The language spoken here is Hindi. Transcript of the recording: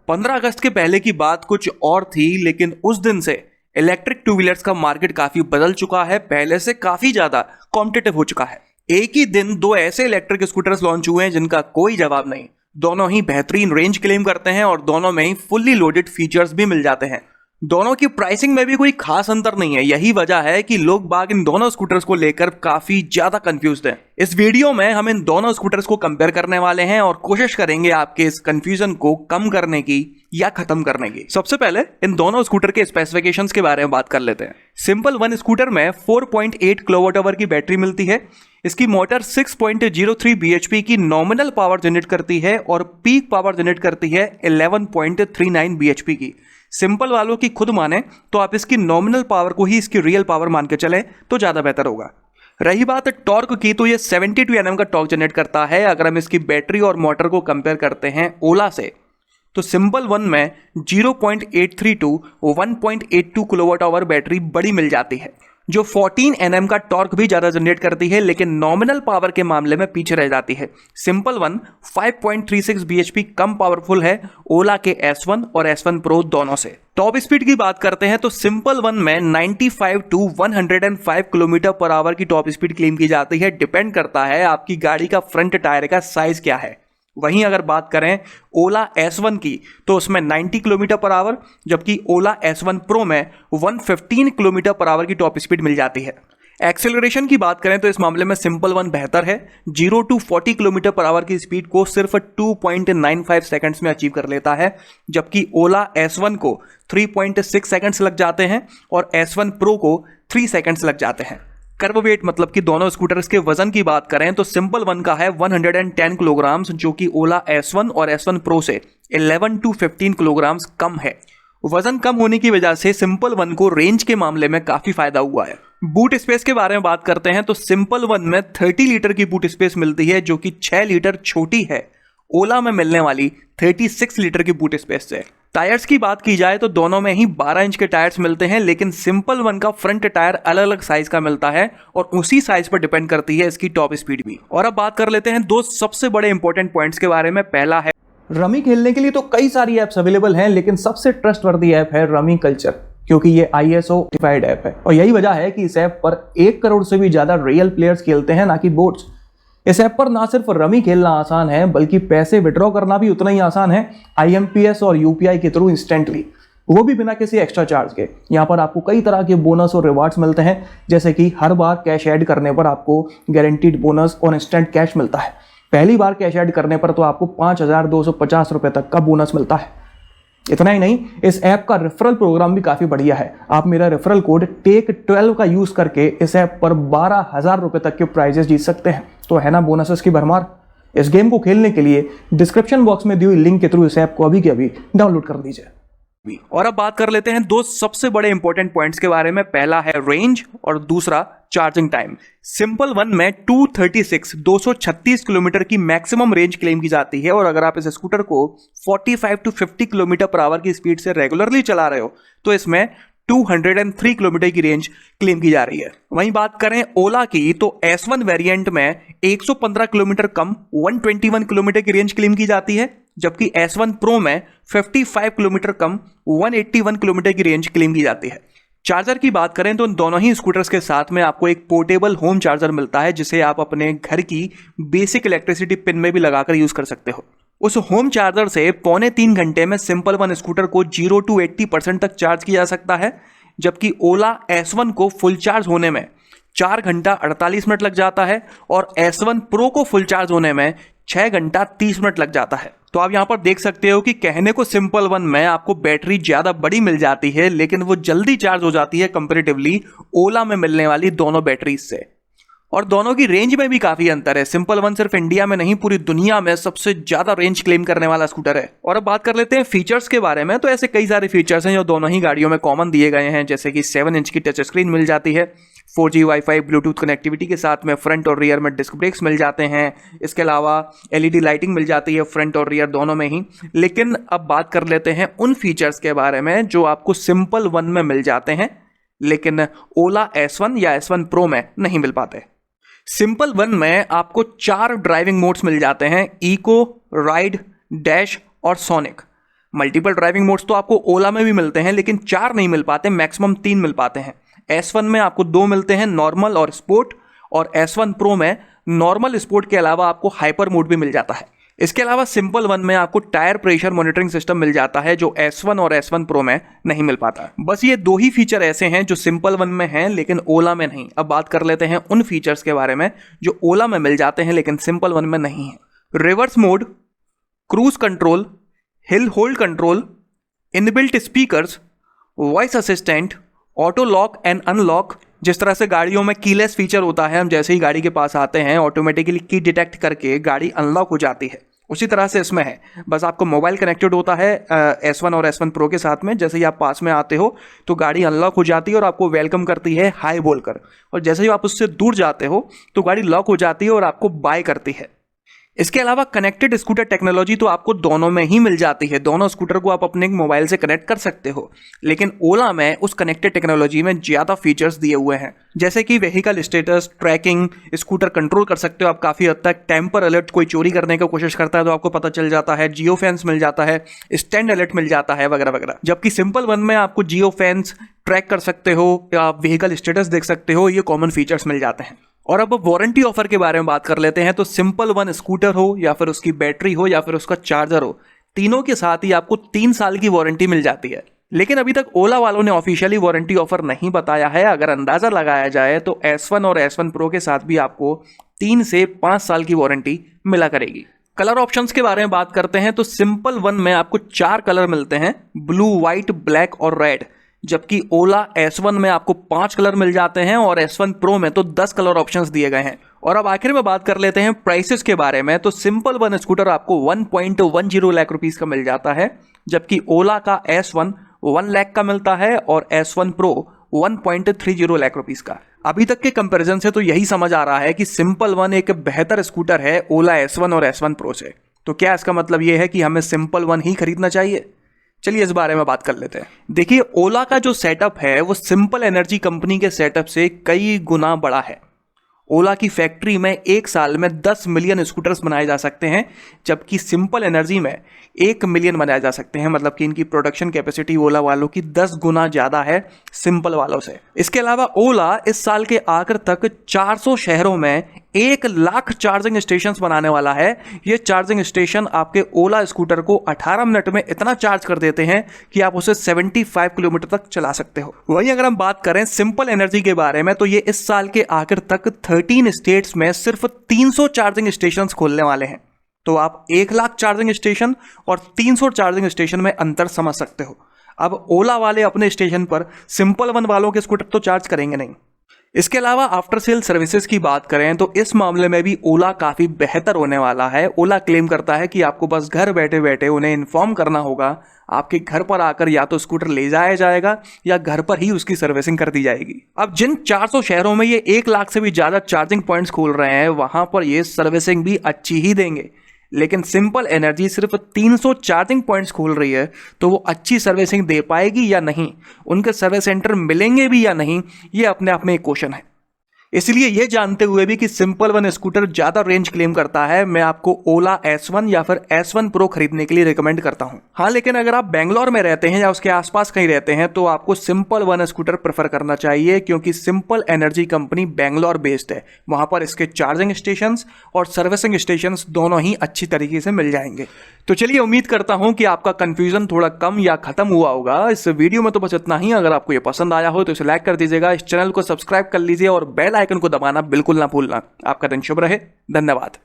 15 अगस्त के पहले की बात कुछ और थी, लेकिन उस दिन से इलेक्ट्रिक टू व्हीलर्स का मार्केट काफी बदल चुका है, पहले से काफी ज्यादा कॉम्पिटिटिव हो चुका है। एक ही दिन दो ऐसे इलेक्ट्रिक स्कूटर्स लॉन्च हुए हैं जिनका कोई जवाब नहीं। दोनों ही बेहतरीन रेंज क्लेम करते हैं और दोनों में ही फुल्ली लोडेड फीचर्स भी मिल जाते हैं। दोनों की प्राइसिंग में भी कोई खास अंतर नहीं है। यही वजह है कि लोग बाग इन दोनों स्कूटर्स को लेकर काफी ज्यादा कंफ्यूज्ड हैं। इस वीडियो में हम इन दोनों स्कूटर्स को कंपेयर करने वाले हैं और कोशिश करेंगे आपके इस कंफ्यूजन को कम करने की या खत्म करने की। सबसे पहले इन दोनों स्कूटर के स्पेसिफिकेशंस के बारे में बात कर लेते हैं। सिंपल वन स्कूटर में 4.8 किलोवाट आवर की बैटरी मिलती है। इसकी मोटर 6.03 bhp की नॉमिनल पावर जनरेट करती है और पीक पावर जनरेट करती है 11.39 bhp की। सिंपल वालों की खुद माने तो आप इसकी नॉमिनल पावर को ही इसकी रियल पावर मान के चलें तो ज्यादा बेहतर होगा। रही बात टॉर्क की, तो ये 72 Nm का टॉर्क जनरेट करता है। अगर हम इसकी बैटरी और मोटर को कंपेयर करते हैं ओला से, तो सिंपल वन में 0.83 टू 1.82 किलोवाट आवर बैटरी बड़ी मिल जाती है, जो 14 Nm का टॉर्क भी ज्यादा जनरेट करती है, लेकिन नॉमिनल पावर के मामले में पीछे रह जाती है। सिंपल वन 5.36 bhp कम पावरफुल है ओला के S1 और S1 Pro दोनों से। टॉप स्पीड की बात करते हैं तो सिंपल वन में 95 टू 105 किलोमीटर पर आवर की टॉप स्पीड क्लेम की जाती है। डिपेंड करता है आपकी गाड़ी का फ्रंट टायर का साइज क्या है। वहीं अगर बात करें ओला S1 की, तो उसमें 90 किलोमीटर पर आवर, जबकि ओला S1 Pro में 115 किलोमीटर पर आवर की टॉप स्पीड मिल जाती है। एक्सेलरेशन की बात करें तो इस मामले में सिंपल वन बेहतर है। 0 टू 40 किलोमीटर पर आवर की स्पीड को सिर्फ 2.95 सेकंड्स में अचीव कर लेता है, जबकि ओला S1 को 3.6 सेकंड्स लग जाते हैं और S1 Pro को 3 सेकंड्स लग जाते हैं। कर्व वेट मतलब कि दोनों स्कूटर्स के वजन की बात करें तो सिंपल वन का है 110 किलोग्राम, जो कि ओला S1 और S1 Pro से 11 टू 15 किलोग्राम कम है। वजन कम होने की वजह से सिंपल वन को रेंज के मामले में काफी फायदा हुआ है। बूट स्पेस के बारे में बात करते हैं तो सिंपल वन में 30 लीटर की बूट स्पेस मिलती है, जो कि 6 लीटर छोटी है ओला में मिलने वाली 36 लीटर की बूट स्पेस से। टायर्स की बात की जाए तो दोनों में ही 12 इंच के टायर्स मिलते हैं, लेकिन सिंपल वन का फ्रंट टायर अलग अलग साइज का मिलता है और उसी साइज पर डिपेंड करती है इसकी टॉप स्पीड भी। और अब बात कर लेते हैं दो सबसे बड़े इंपॉर्टेंट पॉइंट्स के बारे में। पहला है रमी खेलने के लिए तो कई सारी ऐप्स अवेलेबल हैं, लेकिन सबसे ट्रस्टवर्दी ऐप है रमी कल्चर, क्योंकि ये ISO सर्टिफाइड ऐप है। और यही वजह है कि इस ऐप पर 1 करोड़ से भी ज्यादा रियल प्लेयर्स खेलते हैं, ना कि बोट्स। इस ऐप पर ना सिर्फ रमी खेलना आसान है, बल्कि पैसे विड्रॉ करना भी उतना ही आसान है IMPS और UPI के थ्रू इंस्टेंटली, वो भी बिना किसी एक्स्ट्रा चार्ज के। यहाँ पर आपको कई तरह के बोनस और रिवार्ड्स मिलते हैं, जैसे कि हर बार कैश ऐड करने पर आपको गारंटीड बोनस और इंस्टेंट कैश मिलता है। पहली बार कैश ऐड करने पर तो आपको 5,250 रुपए तक का बोनस मिलता है। इतना ही नहीं, इस ऐप का रेफरल प्रोग्राम भी काफी बढ़िया है। आप मेरा रेफरल कोड TAKE12 का यूज करके इस ऐप पर 12,000 रुपए तक के प्राइजेस जीत सकते हैं। तो है ना बोनसेस की भरमार। इस गेम को खेलने के लिए डिस्क्रिप्शन बॉक्स में दी हुई लिंक के थ्रू इस ऐप को अभी के अभी डाउनलोड कर लीजिए। और अब बात कर लेते हैं दो सबसे बड़े इंपॉर्टेंट पॉइंट्स के बारे में। पहला है रेंज और दूसरा चार्जिंग टाइम। सिंपल वन में 236 किलोमीटर की मैक्सिमम रेंज क्लेम की जाती है, और अगर आप इस स्कूटर को 45 टू 50 किलोमीटर पर आवर की स्पीड से रेगुलरली चला रहे हो तो इसमें 203 किलोमीटर की रेंज क्लेम की जा रही है। वहीं बात करें ओला की, तो S1 वेरिएंट में 115 किलोमीटर कम 121 किलोमीटर की रेंज क्लेम की जाती है, जबकि S1 Pro में 55 किलोमीटर कम 181 किलोमीटर की रेंज क्लेम की जाती है। चार्जर की बात करें तो इन दोनों ही स्कूटर्स के साथ में आपको एक पोर्टेबल होम चार्जर मिलता है, जिसे आप अपने घर की बेसिक इलेक्ट्रिसिटी पिन में भी लगाकर यूज कर सकते हो। उस होम चार्जर से 2.25 घंटे में सिंपल वन स्कूटर को 0 टू 80% तक चार्ज किया जा सकता है, जबकि ओला S1 को फुल चार्ज होने में 4 घंटा 48 मिनट लग जाता है और S1 Pro को फुल चार्ज होने में 6 घंटा 30 मिनट लग जाता है। तो आप यहां पर देख सकते हो कि कहने को सिंपल वन में आपको बैटरी ज्यादा बड़ी मिल जाती है, लेकिन वो जल्दी चार्ज हो जाती है कंपैरेटिवली ओला में मिलने वाली दोनों बैटरीज से। और दोनों की रेंज में भी काफी अंतर है। सिंपल वन सिर्फ इंडिया में नहीं, पूरी दुनिया में सबसे ज्यादा रेंज क्लेम करने वाला स्कूटर है। और अब बात कर लेते हैं फीचर्स के बारे में। तो ऐसे कई सारे फीचर्स हैं जो दोनों ही गाड़ियों में कॉमन दिए गए हैं, जैसे कि 7 इंच की टच स्क्रीन मिल जाती है, 4G वाईफाई ब्लूटूथ कनेक्टिविटी के साथ में फ्रंट और रियर में डिस्क ब्रेक्स मिल जाते हैं। इसके अलावा LED लाइटिंग मिल जाती है फ्रंट और रियर दोनों में ही। लेकिन अब बात कर लेते हैं उन फीचर्स के बारे में जो आपको सिंपल वन में मिल जाते हैं, लेकिन ओला S1 या S1 Pro में नहीं मिल पाते। सिंपल वन में आपको 4 ड्राइविंग मोड्स मिल जाते हैं, इको, राइड, डैश और सोनिक। मल्टीपल ड्राइविंग मोड्स तो आपको ओला में भी मिलते हैं, लेकिन 4 नहीं मिल पाते, मैक्सिमम 3 मिल पाते हैं। S1 में आपको 2 मिलते हैं, नॉर्मल और स्पोर्ट, और S1 प्रो में नॉर्मल स्पोर्ट के अलावा आपको हाइपर मोड भी मिल जाता है। इसके अलावा सिंपल 1 में आपको टायर प्रेशर मॉनिटरिंग सिस्टम मिल जाता है, जो S1 और S1 प्रो में नहीं मिल पाता। बस ये 2 ही फीचर ऐसे हैं जो सिंपल 1 में हैं लेकिन ओला में नहीं। अब बात कर लेते हैं उन फीचर्स के बारे में जो ओला में मिल जाते हैं लेकिन सिंपल 1 में नहीं है। Reverse mode, cruise control, hill hold control, inbuilt speakers, voice assistant, auto lock and unlock. जिस तरह से गाड़ियों में कीलेस फीचर होता है, हम जैसे ही गाड़ी के पास आते हैं ऑटोमेटिकली की डिटेक्ट करके गाड़ी अनलॉक हो जाती है, उसी तरह से इसमें है। बस आपको मोबाइल कनेक्टेड होता है S1 और S1 प्रो के साथ में। जैसे ही आप पास में आते हो तो गाड़ी अनलॉक हो जाती है और आपको वेलकम करती है हाय बोलकर, और जैसे ही आप उससे दूर जाते हो तो गाड़ी लॉक हो जाती है और आपको बाय करती है। इसके अलावा कनेक्टेड स्कूटर टेक्नोलॉजी तो आपको दोनों में ही मिल जाती है, दोनों स्कूटर को आप अपने मोबाइल से कनेक्ट कर सकते हो। लेकिन ओला में उस कनेक्टेड टेक्नोलॉजी में ज़्यादा फीचर्स दिए हुए हैं, जैसे कि vehicle status tracking, scooter control कर सकते हो आप काफ़ी हद तक, टेम्पर अलर्ट, कोई चोरी करने की कोशिश करता है तो आपको पता चल जाता है, जियो फैंस मिल जाता है, स्टैंड अलर्ट मिल जाता है वगैरह वगैरह। जबकि सिंपल 1 में आपको जियो फैंस ट्रैक कर सकते हो या व्हीकल स्टेटस देख सकते हो, ये कॉमन फीचर्स मिल जाते हैं। और अब वारंटी ऑफर के बारे में बात कर लेते हैं। तो सिंपल 1 स्कूटर हो या फिर उसकी बैटरी हो या फिर उसका चार्जर हो, तीनों के साथ ही आपको 3 साल की वारंटी मिल जाती है। लेकिन अभी तक ओला वालों ने ऑफिशियली वारंटी ऑफर नहीं बताया है। अगर अंदाजा लगाया जाए तो S1 और S1 प्रो के साथ भी आपको 3 से 5 साल की वारंटी मिला करेगी। कलर ऑप्शंस के बारे में बात करते हैं तो सिंपल 1 में आपको 4 कलर मिलते हैं, ब्लू, व्हाइट, ब्लैक और रेड। जबकि ओला S1 में आपको 5 कलर मिल जाते हैं और S1 प्रो में तो 10 कलर ऑप्शंस दिए गए हैं। और अब आखिर में बात कर लेते हैं प्राइसेस के बारे में। तो सिंपल 1 स्कूटर आपको 1.10 लाख रुपीस का मिल जाता है, जबकि ओला का S1 1 लाख का मिलता है और S1 प्रो 1.30 लाख रुपीस का। अभी तक के कंपैरिजन से तो यही समझ आ रहा है कि सिंपल 1 एक बेहतर स्कूटर है ओला S1 और S1 प्रो से। तो क्या इसका मतलब यह है कि हमें सिंपल 1 ही खरीदना चाहिए? चलिए इस बारे में बात कर लेते हैं। देखिए, ओला का जो सेटअप है वो सिंपल एनर्जी कंपनी के सेटअप से कई गुना बड़ा है। ओला की फैक्ट्री में एक साल में 10 मिलियन स्कूटर्स बनाए जा सकते हैं, जबकि सिंपल एनर्जी में 1 मिलियन बनाए जा सकते हैं। मतलब कि इनकी प्रोडक्शन कैपेसिटी ओला वालों की 10 गुना ज़्यादा है सिंपल वालों से। इसके अलावा ओला इस साल के आखिर तक 400 शहरों में 1 लाख चार्जिंग स्टेशन बनाने वाला है। ये चार्जिंग स्टेशन आपके ओला स्कूटर को 18 मिनट में इतना चार्ज कर देते हैं कि आप उसे 75 किलोमीटर तक चला सकते हो। वहीं अगर हम बात करें सिंपल एनर्जी के बारे में तो ये इस साल के आखिर तक 13 स्टेट्स में सिर्फ 300 चार्जिंग स्टेशन खोलने वाले हैं। तो आप 1 लाख चार्जिंग स्टेशन और 300 चार्जिंग स्टेशन में अंतर समझ सकते हो। अब ओला वाले अपने स्टेशन पर सिंपल 1 वालों के स्कूटर तो चार्ज करेंगे नहीं। इसके अलावा आफ्टर सेल सर्विसेज की बात करें तो इस मामले में भी ओला काफ़ी बेहतर होने वाला है। ओला क्लेम करता है कि आपको बस घर बैठे बैठे उन्हें इन्फॉर्म करना होगा, आपके घर पर आकर या तो स्कूटर ले जाया जाएगा या घर पर ही उसकी सर्विसिंग कर दी जाएगी। अब जिन 400 शहरों में ये 1 लाख से भी ज़्यादा चार्जिंग पॉइंट्स खोल रहे हैं, वहाँ पर ये सर्विसिंग भी अच्छी ही देंगे। लेकिन सिंपल एनर्जी सिर्फ 300 चार्जिंग पॉइंट्स खोल रही है, तो वो अच्छी सर्विसिंग दे पाएगी या नहीं, उनके सर्विस सेंटर मिलेंगे भी या नहीं, ये अपने आप में एक क्वेश्चन है। इसलिए ये जानते हुए भी कि सिंपल 1 स्कूटर ज़्यादा रेंज क्लेम करता है, मैं आपको ओला S1 या फिर S1 प्रो खरीदने के लिए रिकमेंड करता हूँ। हाँ, लेकिन अगर आप बेंगलोर में रहते हैं या उसके आसपास कहीं रहते हैं तो आपको सिंपल 1 स्कूटर प्रेफर करना चाहिए, क्योंकि simple energy company Bangalore based है। वहाँ पर इसके चार्जिंग स्टेशंस और सर्विसिंग स्टेशंस दोनों ही अच्छी तरीके से मिल जाएंगे। तो चलिए, उम्मीद करता हूँ कि आपका कन्फ्यूजन थोड़ा कम या खत्म हुआ होगा। इस वीडियो में तो बस इतना ही। अगर आपको ये पसंद आया हो तो इसे लाइक कर दीजिएगा, इस चैनल को सब्सक्राइब कर लीजिए और बेल आइकन को दबाना बिल्कुल ना भूलना। आपका दिन शुभ रहे। धन्यवाद।